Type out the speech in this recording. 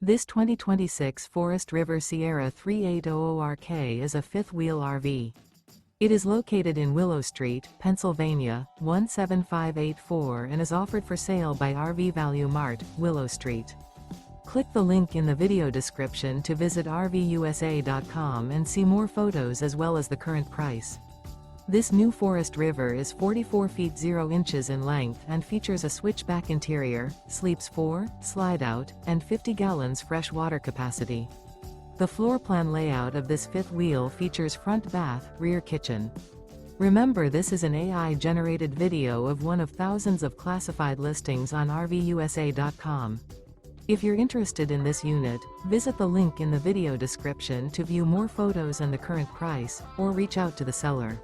This 2026 Forest River Sierra 3800RK is a fifth-wheel RV. It is located in Willow Street, Pennsylvania, 17584 and is offered for sale by RV Value Mart, Willow Street. Click the link in the video description to visit RVUSA.com and see more photos as well as the current price. This new Forest River is 44 feet 0 inches in length and features a switchback interior, sleeps 4, slide-out, and 50 gallons fresh water capacity. The floor plan layout of this fifth wheel features front bath, rear kitchen. Remember, this is an AI-generated video of one of thousands of classified listings on RVUSA.com. If you're interested in this unit, visit the link in the video description to view more photos and the current price, or reach out to the seller.